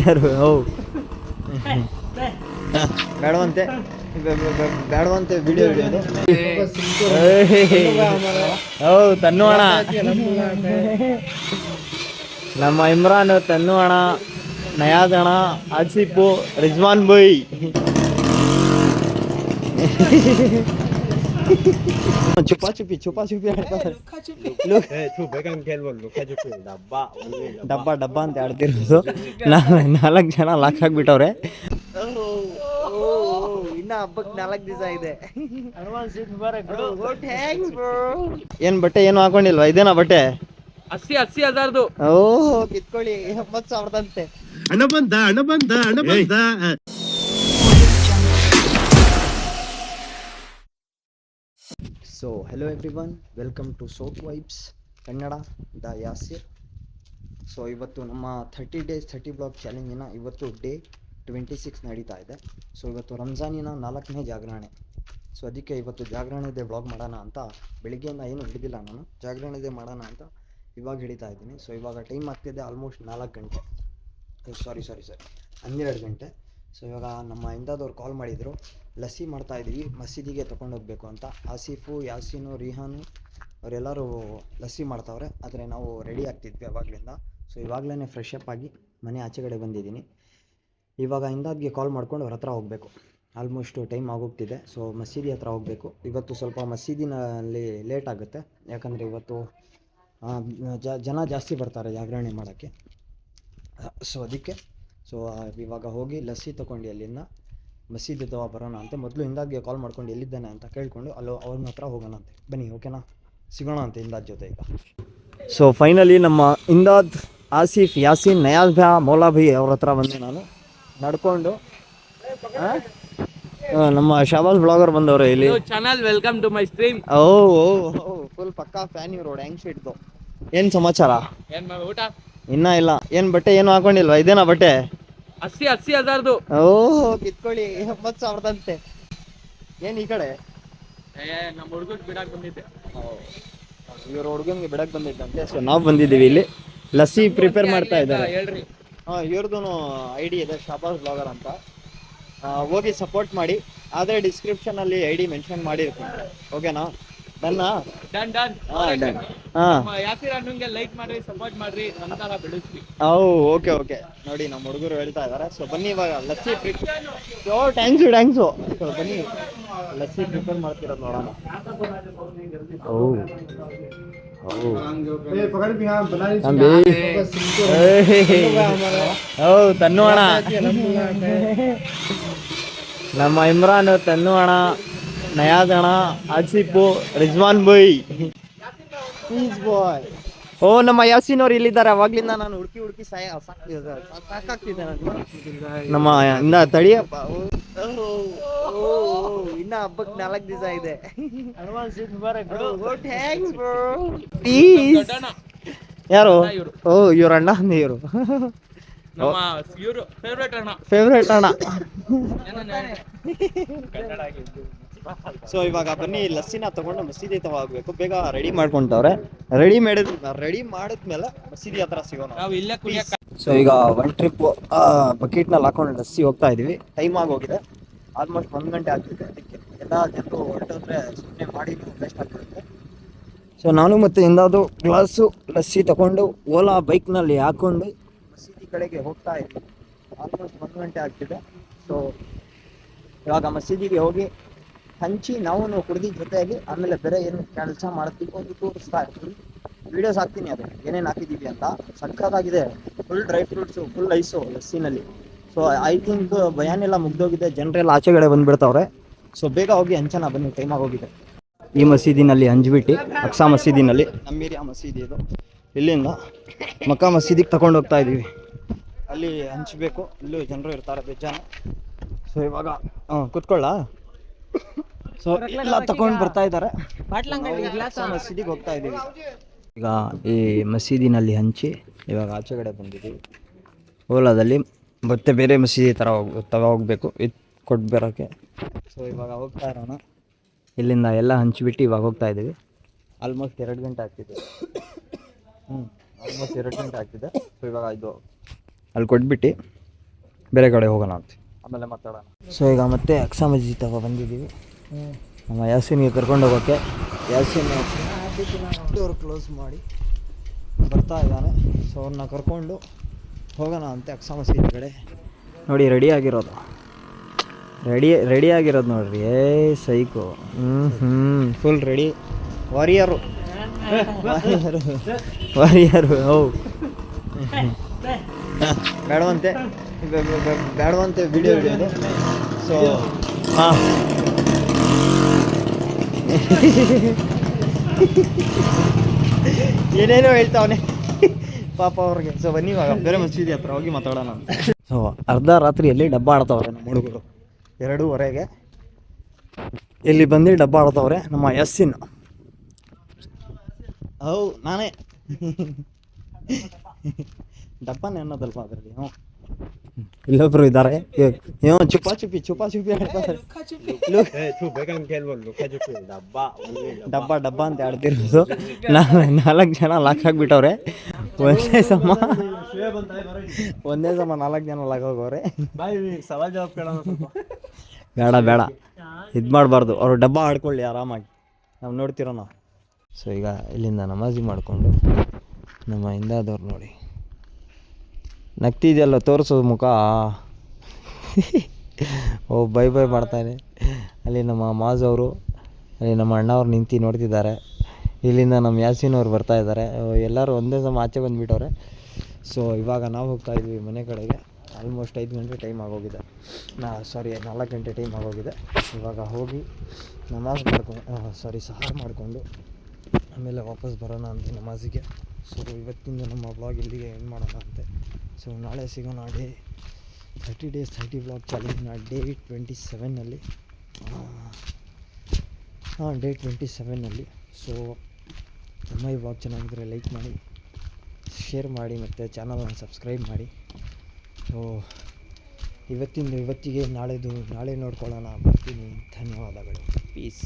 ಯಾರು ಬೇಡವಂತೆ ಬೇಡವಂತೆ ವಿಡಿಯೋ ಹಿಡಿಯೋದು. ಹೌದು ತನ್ನು ಅಣ್ಣ, ನಮ್ಮ ಇಮ್ರಾನ್, ತನ್ನು ಅಣ್ಣ, ನಯಾಜ್ ಅಣ್ಣ, ಆಸಿಫು, ರಿಜ್ವಾನ್ ಬೈ. छुपा छुपी ಡಬ್ಬ ಡಬ್ಬ ಅಂತ ಆಡ್ತಿರೋದು. 4 ಜನ ಲಾಕ್ ಹಾಕ್ಬಿಟ್ಟವ್ರೆ. ಇನ್ನ ಹಬ್ಬಕ್ಕೆ 4 ದಿವಸ ಇದೆ. ಏನ್ ಬಟ್ಟೆ ಏನು ಹಾಕೊಂಡಿಲ್ವಾ? ಇದೇನಾ ಬಟ್ಟೆ? 80,000 ಓಹೋ ಕಿತ್ಕೊಳ್ಳಿ. 70,000 ಹಣ ಬಂದ. So hello everyone, welcome to South Vibes Kannada the Yasir. So ಇವತ್ತು ನಮ್ಮ 30 days 30 ಬ್ಲಾಗ್ ಚಾಲೆಂಜಿನ ಇವತ್ತು ಡೇ 26 ನಡೀತಾ ಇದೆ. ಸೊ ಇವತ್ತು ರಂಜಾನಿನ 4ನೇ ಜಾಗರಣೆ. ಸೊ ಅದಕ್ಕೆ ಇವತ್ತು ಜಾಗರಣೆದೇ ಬ್ಲಾಗ್ ಮಾಡೋಣ ಅಂತ ಬೆಳಿಗ್ಗೆಯಿಂದ ಏನು ಹಿಡಿದಿಲ್ಲ ನಾನು. ಜಾಗರಣೆದೇ ಮಾಡೋಣ ಅಂತ ಇವಾಗ ಹಿಡಿತಾ ಇದ್ದೀನಿ. ಸೊ ಇವಾಗ ಟೈಮ್ ಆಗ್ತಿದೆ ಆಲ್ಮೋಸ್ಟ್ 4 ಗಂಟೆ, ಸಾರಿ 12 ಗಂಟೆ. ಸೊ ಇವಾಗ ನಮ್ಮ ಇಂದಾದವ್ರು ಕಾಲ್ ಮಾಡಿದರು, ಲಸ್ಸಿ ಮಾಡ್ತಾಯಿದ್ದೀವಿ, ಮಸೀದಿಗೆ ತೊಗೊಂಡೋಗ್ಬೇಕು ಅಂತ. ಆಸಿಫು, ಯಾಸೀನು, ರಿಹಾನು ಅವರೆಲ್ಲರೂ ಲಸ್ಸಿ ಮಾಡ್ತಾವ್ರೆ. ಆದರೆ ನಾವು ರೆಡಿ ಆಗ್ತಿದ್ವಿ ಅವಾಗಲಿಂದ. ಸೊ ಇವಾಗಲೇ ಫ್ರೆಶ್ ಅಪ್ ಆಗಿ ಮನೆ ಆಚೆಗಡೆ ಬಂದಿದ್ದೀನಿ. ಇವಾಗ ಇಂದಾದ್ಗೆ ಕಾಲ್ ಮಾಡ್ಕೊಂಡು ಅವ್ರ ಹತ್ರ ಹೋಗಬೇಕು. Almost time ಆಗೋಗ್ತಿದೆ. ಸೊ ಮಸೀದಿ ಹತ್ರ ಹೋಗಬೇಕು. ಇವತ್ತು ಸ್ವಲ್ಪ ಮಸೀದಿನಲ್ಲಿ ಲೇಟ್ ಆಗುತ್ತೆ, ಯಾಕಂದರೆ ಇವತ್ತು ಜನ ಜಾಸ್ತಿ ಬರ್ತಾರೆ ಜಾಗರಣೆ ಮಾಡೋಕ್ಕೆ. ಸೊ ಅದಕ್ಕೆ ಇವಾಗ ಹೋಗಿ ಲಸ್ಸಿ ತೊಗೊಂಡು ಅಲ್ಲಿಂದ ಮಸೀದಿ ತವ ಬರೋಣ ಅಂತ. ಮೊದಲು ಇಂದಾದ್ಗೆ ಕಾಲ್ ಮಾಡ್ಕೊಂಡು ಎಲ್ಲಿದ್ದಾನೆ ಅಂತ ಕೇಳಿಕೊಂಡು ಅವ್ರ ಹತ್ರ ಹೋಗೋಣ ಅಂತೆ. ಬನ್ನಿ, ಓಕೆನಾ? ಸಿಗೋಣ ಅಂತ ಇಂದಾದ್ ಜೊತೆ ಈಗ. ಸೊ ಫೈನಲಿ ನಮ್ಮ ಇಂದಾದ್, ಆಸಿಫ್, ಯಾಸೀನ್, ನಯಾಜ್ ಭಾ, ಮೌಲಾ ಭೈ ಅವ್ರ ಹತ್ರ ಬಂದೆ ನಾನು ನಡ್ಕೊಂಡು. ನಮ್ಮ ಶಾಬಾಜ್ ಬ್ಲಾಗರ್ ಬಂದವ್ರೆ ಇಲ್ಲಿ. Channel welcome to my stream. ಓ ಫುಲ್ ಪಕ್ಕಾ ಫ್ಯಾನ್ ಇವ್ರು. ಹೆಂಗ್ ಶೀಟ್ದು ಏನು ಸಮಾಚಾರ? ಊಟ ಇನ್ನೂ ಇಲ್ಲ. ಏನು ಬಟ್ಟೆ ಏನು ಹಾಕೊಂಡಿಲ್ವಾ? ಇದೇನಾ ಬಟ್ಟೆ? 80,000 ಓಹೋ ಕಿತ್ಕೊಳ್ಳಿ. 70,000 ಏನು ಈ ಕಡೆ? ನಮ್ಮ ಹುಡುಗಕ್ಕೆ ಬಿಡಕ್ಕೆ ಬಂದಿದ್ದೆ. ಇವ್ರ ಹುಡುಗಂಗೆ ಬಿಡಕ್ಕೆ ಬಂದಿದ್ದಂತೆ. ಸೊ ನಾವು ಬಂದಿದ್ದೀವಿ ಇಲ್ಲಿ. ಲಸ್ಸಿ ಪ್ರಿಪೇರ್ ಮಾಡ್ತಾ ಇದ್ದಾರೆ. ಹೇಳ್ರಿ. ಇವ್ರದ್ದು ID ಇದೆ, ಶಾಬಾಜ್ ಬ್ಲಾಗರ್ ಅಂತ. ಹೋಗಿ ಸಪೋರ್ಟ್ ಮಾಡಿ. ಆದರೆ ಡಿಸ್ಕ್ರಿಪ್ಷನಲ್ಲಿ ID ಮೆನ್ಷನ್ ಮಾಡಿರ್ತೀನಿ, ಓಕೆನಾ? ಡನ್. ಯಾಸಿರ್ ಅಣ್ಣಂಗೆ ಲೈಕ್ ಮಾಡ್ರಿ, ಸಪೋರ್ಟ್ ಮಾಡ್ರಿ, ನಂತರ ಬೆಳೆಸ್ರಿ. ಓಕೆ ನೋಡಿ ನಮ್ಮ ಹುಡುಗರು ಹೇಳ್ತಾ ಇದ್ದಾರೆ. ಸೊ ಬನ್ನಿ ಇವಾಗ ಲಸ್ಸಿ ಥ್ಯಾಂಕ್ಸು. ಸೊ ಬನ್ನಿ ಲಸ್ಸಿ ಪ್ರಿಪೇರ್ ಮಾಡ್ತಿರೋದು ನೋಡೋಣ. ತನ್ನು ಅಣ್ಣ, ನಮ್ಮ ಇಮ್ರಾನ್, ತನ್ನು ಅಣ್ಣ, ನಯಾಜ್ ಅಣ್ಣ, ಆಸಿಫು, ರಿಜ್ವಾನ್ ಬೈ, ಪ್ಲೀಸ್ ಬಾಯ್. ನಮ್ಮ ಯಾಸೀನ್ ಅವ್ರು ಇಲ್ಲಿದ್ದಾರೆ. ಅವಾಗ್ಲಿಂದ ನಾನು ಹುಡುಕಿ ಸಾಕಾಗ್ತಿದ್ದೆ ನನಗೆ. ನಮ್ಮ ಇನ್ನ ತಡಿಯಪ್ಪ, ಇನ್ನ ಹಬ್ಬಕ್ಕೆ 4 ದಿವಸ ಇದೆ. ಯಾರು? ಇವ್ರ ಅಣ್ಣ ಅಂದ. ಇವರು ಫೇವ್ರೇಟ್ ಅಣ್ಣ. ಸೊ ಇವಾಗ ಬನ್ನಿ ಲಸ್ಸಿನ ತಗೊಂಡು ಮಸೀದಿ ಹತ್ರ ಹೋಗ್ಬೇಕು. ಬೇಗ ರೆಡಿ ಮಾಡ್ಕೊಂತವ್ರೆ. ರೆಡಿ ಮಾಡಿದ್ಮೇಲೆ ಮಸೀದಿ ಹತ್ರ ಸಿಗೋಣ. ಸೊ ಈಗ 1 ಟ್ರಿಪ್ ಬಕೆಟ್ನಲ್ಲಿ ಹಾಕೊಂಡು ಲಸ್ಸಿ ಹೋಗ್ತಾ ಇದೀವಿ. ಟೈಮ್ ಆಗೋಗಿದೆ, ಆಲ್ಮೋಸ್ಟ್ 1 ಗಂಟೆ ಆಗ್ತಿದೆ. ಅದಕ್ಕೆ ಎಲ್ಲ ಜನರು ಹೊರಟೋದ್ರೆ ಸುಮ್ಮನೆ ಮಾಡಿ ವೇಸ್ಟ್ ಆಗ್ತಿರುತ್ತೆ. ಸೊ ನಾನು ಮತ್ತೆ ಎಂದಾದ್ರು ಗ್ಲಾಸು ಲಸ್ಸಿ ತಗೊಂಡು ಓಲಾ ಬೈಕ್ನಲ್ಲಿ ಹಾಕೊಂಡು ಮಸೀದಿ ಕಡೆಗೆ ಹೋಗ್ತಾ ಇದ್ವಿ. ಆಲ್ಮೋಸ್ಟ್ 1 ಗಂಟೆ ಆಗ್ತಿದೆ. ಸೊ ಇವಾಗ ಮಸೀದಿಗೆ ಹೋಗಿ ಹಂಚಿ ನಾವು ಕುಡ್ದಿದ್ದ ಜೊತೆಯಾಗಿ ಆಮೇಲೆ ಬೇರೆ ಏನು ಕೆಲಸ ಮಾಡ್ತೀವಿ ಒಂದು ತೋರಿಸ್ತಾ ಇರ್ತೀವಿ. ವೀಡಿಯೋಸ್ ಹಾಕ್ತೀನಿ ಅದು ಏನೇನು ಹಾಕಿದ್ದೀವಿ ಅಂತ. ಸಕ್ಕತ್ತಾಗಿದೆ. Full dry fruits, full ice ಲಸ್ಸಿನಲ್ಲಿ. ಸೊ ಐ ಥಿಂಕ್ ಭಯಾನೆಲ್ಲ ಮುಗ್ದೋಗಿದೆ, ಜನರೆಲ್ಲ ಆಚೆಗಡೆ ಬಂದುಬಿಡ್ತಾವ್ರೆ. ಸೊ ಬೇಗ ಹೋಗಿ ಹಂಚೋಣ ಬನ್ನಿ, ಟೈಮ್ ಆಗೋಗಿದೆ. ಈ ಮಸೀದಿನಲ್ಲಿ ಹಂಚ್ಬಿಟ್ಟು, ಅಕ್ಸಾ ಮಸೀದಿನಲ್ಲಿ, ನಮ್ಮ ಏರಿಯಾ ಮಸೀದಿ ಇದು. ಇಲ್ಲಿಂದ ಮಕ್ಕಾ ಮಸೀದಿಗೆ ತಗೊಂಡು ಹೋಗ್ತಾ ಇದ್ದೀವಿ. ಅಲ್ಲಿ ಹಂಚಬೇಕು. ಇಲ್ಲೂ ಜನರು ಇರ್ತಾರೆ ಬೆಜ್ಜಾನ. ಸೊ ಇವಾಗ ಕೂತ್ಕೊಳ್ಳ. ಸೊ ಎಲ್ಲ ತಗೊಂಡು ಬರ್ತಾ ಇದ್ದಾರೆ. ಮಸೀದಿಗೆ ಹೋಗ್ತಾ ಇದ್ದೀವಿ. ಈಗ ಈ ಮಸೀದಿನಲ್ಲಿ ಹಂಚಿ ಇವಾಗ ಆಚೆಗಡೆ ಬಂದಿದ್ದೀವಿ. ಓಲಾದಲ್ಲಿ ಮತ್ತೆ ಬೇರೆ ಮಸೀದಿ ಹೋಗಬೇಕು ಇದು ಕೊಟ್ಟು ಬರೋಕ್ಕೆ. ಸೊ ಇವಾಗ ಹೋಗ್ತಾ ಇರೋಣ. ಇಲ್ಲಿಂದ ಎಲ್ಲ ಹಂಚಿಬಿಟ್ಟು ಇವಾಗ ಹೋಗ್ತಾ ಇದ್ದೀವಿ. ಆಲ್ಮೋಸ್ಟ್ 2 ಗಂಟೆ ಆಗ್ತಿದೆ. ಆಲ್ಮೋಸ್ಟ್ 2 ಗಂಟೆ ಆಗ್ತಿದೆ. ಸೊ ಇವಾಗ ಇದು ಅಲ್ಲಿ ಕೊಟ್ಬಿಟ್ಟು ಬೇರೆ ಕಡೆ ಹೋಗೋಣ ಅಂತ ಆಮೇಲೆ ಮಾತಾಡೋಣ. ಸೊ ಈಗ ಮತ್ತೆ ಅಕ್ಸಾ ಮಸ್ಜಿದ್ ತಗೋ ಬಂದಿದ್ದೀವಿ ನಮ್ಮ ಯಾಸಿನಿಗೆ ಕರ್ಕೊಂಡು ಹೋಗೋಕ್ಕೆ. ಯಾಸಿನ್ ಡೋರ್ ಕ್ಲೋಸ್ ಮಾಡಿ ಬರ್ತಾ ಇದ್ದಾನೆ. ಸೊ ಅವ್ರನ್ನ ಕರ್ಕೊಂಡು ಹೋಗೋಣ ಅಂತೆ ಅಕ್ಸಾ ಮಸೀದಿ ಕಡೆ. ನೋಡಿ ರೆಡಿ ಆಗಿರೋದು ನೋಡ್ರಿ. ಸೈಕು ಫುಲ್ ರೆಡಿ. ವಾರಿಯರು ಹೌ ಬೇಡವಂತೆ ವಿಡಿಯೋ ಹಿಡಿಯೋದು. ಸೊ ಹಾಂ ಏನೇನೋ ಹೇಳ್ತಾವನೆ ಪಾಪ ಅವ್ರಿಗೆ. ಸೊ ಬನ್ನಿ ಇವಾಗ ಬೇರೆ ಮಸೀದಿ ಹತ್ರ ಹೋಗಿ ಮಾತಾಡೋಣ ಅಂತ. ಸೊ ಅರ್ಧ ರಾತ್ರಿಯಲ್ಲಿ ಡಬ್ಬ ಆಡ್ತಾವ್ರೆ ನಮ್ಮ ಹುಡುಗರು. 2:30ಗೆ ಇಲ್ಲಿ ಬಂದು ಡಬ್ಬ ಆಡ್ತಾವ್ರೆ ನಮ್ಮ ಯಸ್ಸಿನ್. ನಾನೇ ಡಬ್ಬನೇ ಅನ್ನೋದಲ್ಪ ಅದರಲ್ಲಿ. ಇಲ್ಲೊಬ್ರು ಇದ್ದಾರೆ, ಚುಪಾಚುಪಿ ಆಡ್ತಾರೆ. ಡಬ್ಬ ಅಂತ ಆಡ್ತಿರೋದು. 4 ಜನ ಲಾಕ್ ಆಗಿಬಿಟ್ಟವ್ರೆ ಒಂದೇ ಸಮ 4 ಜನ ಲಾಕ್ ಹೋಗವ್ರೆ. ಬೇಡ ಇದು ಮಾಡಬಾರ್ದು. ಅವರು ಡಬ್ಬ ಆಡ್ಕೊಳ್ಳಿ ಆರಾಮಾಗಿ, ನಾವು ನೋಡ್ತಿರೋ ನಾವು. ಸೊ ಈಗ ಇಲ್ಲಿಂದ ನಮಾಜಿ ಮಾಡಿಕೊಂಡು ನಮ್ಮ ಹಿಂದಾದವ್ರು ನೋಡಿ ನಗ್ತಿದೆಯಲ್ಲ, ತೋರಿಸೋದು ಮುಖ. ಬೈ ಮಾಡ್ತಾನೆ. ಅಲ್ಲಿ ನಮ್ಮ ಮಾಜ್ ಅವರು, ಅಲ್ಲಿ ನಮ್ಮ ಅಣ್ಣವ್ರು ನಿಂತು ನೋಡ್ತಿದ್ದಾರೆ. ಇಲ್ಲಿಂದ ನಮ್ಮ ಯಾಸಿನ್ ಅವ್ರು ಬರ್ತಾಯಿದ್ದಾರೆ. ಎಲ್ಲರೂ ಒಂದೇ ಸಮ ಆಚೆ ಬಂದುಬಿಟ್ಟವ್ರೆ. ಸೊ ಇವಾಗ ನಾವು ಹೋಗ್ತಾ ಇದ್ವಿ ಮನೆ ಕಡೆಗೆ. ಆಲ್ಮೋಸ್ಟ್ 5 ಗಂಟೆ ಟೈಮ್ ಆಗೋಗಿದೆ. 4 ಗಂಟೆ ಟೈಮ್ ಆಗೋಗಿದೆ. ಇವಾಗ ಹೋಗಿ ನಮಾಜ್ ಸಹಾರ ಮಾಡಿಕೊಂಡು ಆಮೇಲೆ ವಾಪಸ್ ಬರೋಣ ಅಂತ ನಮಾಜಿಗೆ. ಸೊ ಇವತ್ತಿಂದ ನಮ್ಮ ವ್ಲಾಗ್ ಇಲ್ಲಿಗೆ ಎಂಡ್ ಮಾಡೋಣ ಅಂತೆ. ಸೊ ನಾಳೆ ಸಿಗೋಣ 30 days 30 ವ್ಲಾಗ್ ಚಾಲೆಂಜ್ನ ಡೇ 27ನಲ್ಲಿ. ಡೇ 27ನಲ್ಲಿ. ಸೊ ನಮ್ಮ ಈ ವ್ಲಾಗ್ ಚೆನ್ನಾಗಿದ್ದರೆ ಲೈಕ್ ಮಾಡಿ, ಶೇರ್ ಮಾಡಿ ಮತ್ತು ಚಾನಲನ್ನು ಸಬ್ಸ್ಕ್ರೈಬ್ ಮಾಡಿ. ಸೊ ಇವತ್ತಿಗೆ ನಾಳೆ ನೋಡ್ಕೊಳ್ಳೋಣ. ಬರ್ತೀನಿ. ಧನ್ಯವಾದಗಳು. ಪೀಸ್.